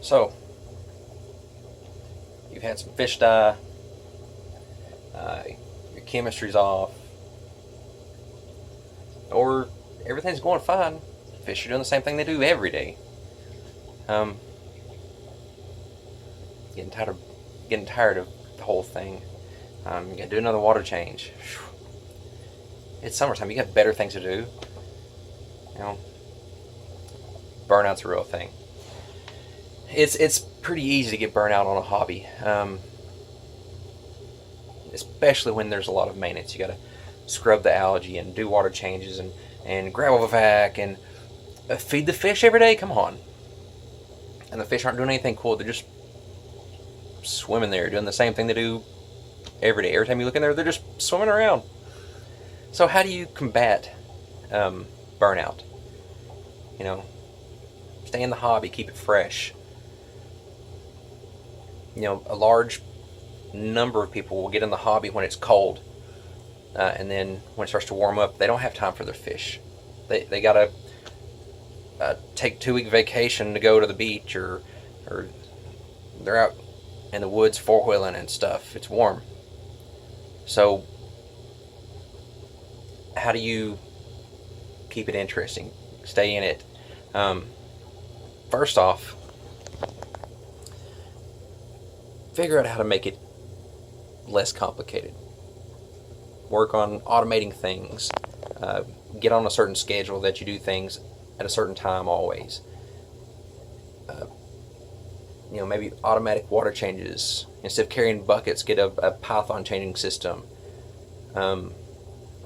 So, you've had some fish die, uh, your chemistry's off, or everything's going fine. Fish are doing the same thing they do every day. Um, getting tired of the whole thing. You gotta do another water change. It's summertime. You got better things to do. You know, burnout's a real thing. It's pretty easy to get burnout on a hobby, especially when there's a lot of maintenance. You gotta scrub the algae and do water changes and gravel vac and feed the fish every day. Come on. And the fish aren't doing anything cool. They're just swimming there, doing the same thing they do every day. Every time you look in there, they're just swimming around. So how do you combat burnout? You know, stay in the hobby, keep it fresh. You know, a large number of people will get in the hobby when it's cold, and then when it starts to warm up, they don't have time for their fish. They gotta take 2 week vacation to go to the beach, or they're out in the woods 4-wheeling and stuff. It's warm. So how do you keep it interesting? Stay in it. First off, figure out how to make it less complicated. Work on automating things. Get on a certain schedule that you do things at a certain time always. You know, maybe automatic water changes. Instead of carrying buckets, get a Python changing system.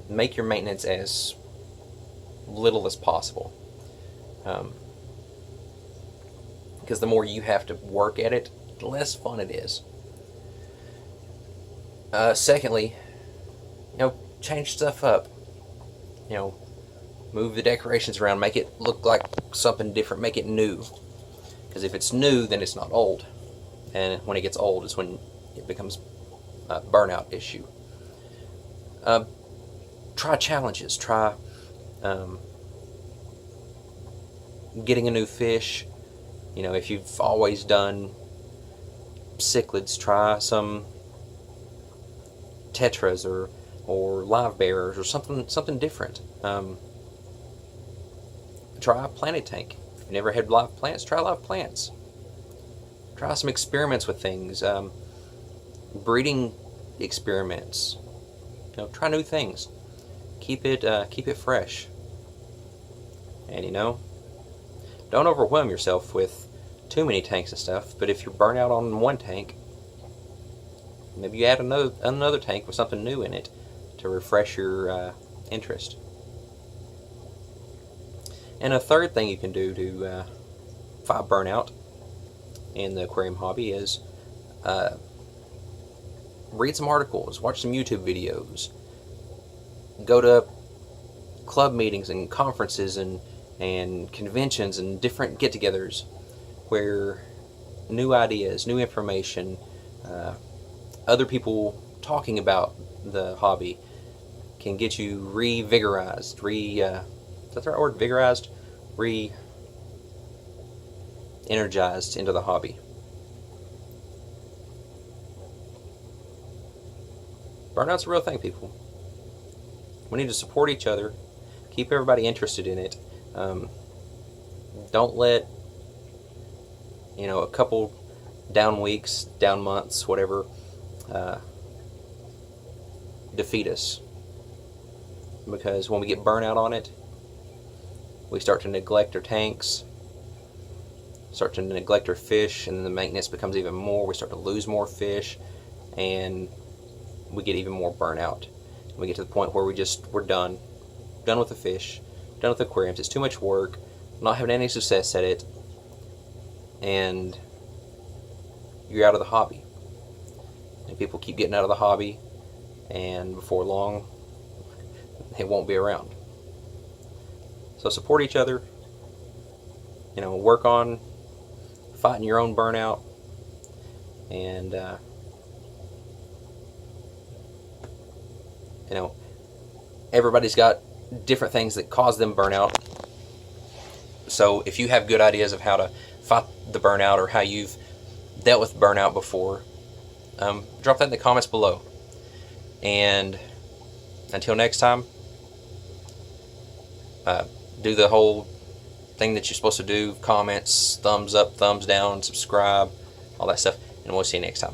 Make your maintenance as little as possible. Because the more you have to work at it, the less fun it is. Secondly, you know, change stuff up. You know, move the decorations around, make it look like something different, make it new. Because if it's new, then it's not old. And when it gets old is when it becomes a burnout issue. Try challenges. Try getting a new fish. You know, if you've always done cichlids, try some tetras or live bearers or something different. Try a planted tank. If you've never had live plants, try live plants. Try some experiments with things. Breeding experiments. You know, try new things. Keep it fresh. And you know, don't overwhelm yourself with too many tanks and stuff. But if you're burnt out on one tank, maybe you add another tank with something new in it to refresh your interest. And a third thing you can do to fight burnout in the aquarium hobby is read some articles, watch some YouTube videos, go to club meetings and conferences and conventions and different get-togethers where new ideas, new information, other people talking about the hobby can get you revigorized, is that the right word? Vigorized? Energized into the hobby. Burnout's a real thing, people. We need to support each other, keep everybody interested in it. Don't let, you know, a couple down weeks, down months, whatever, defeat us. Because when we get burnout on it, we start to neglect our tanks, start to neglect our fish, and then the maintenance becomes even more. We start to lose more fish, and we get even more burnout. We get to the point where we're done with the fish, done with aquariums. It's too much work, not having any success at it, and you're out of the hobby. And people keep getting out of the hobby, and before long, it won't be around. So support each other. You know, work on fighting your own burnout, and you know, everybody's got different things that cause them burnout. So if you have good ideas of how to fight the burnout, or how you've dealt with burnout before, drop that in the comments below. And until next time, do the whole thing that you're supposed to do: comments, thumbs up, thumbs down, subscribe, all that stuff, and we'll see you next time.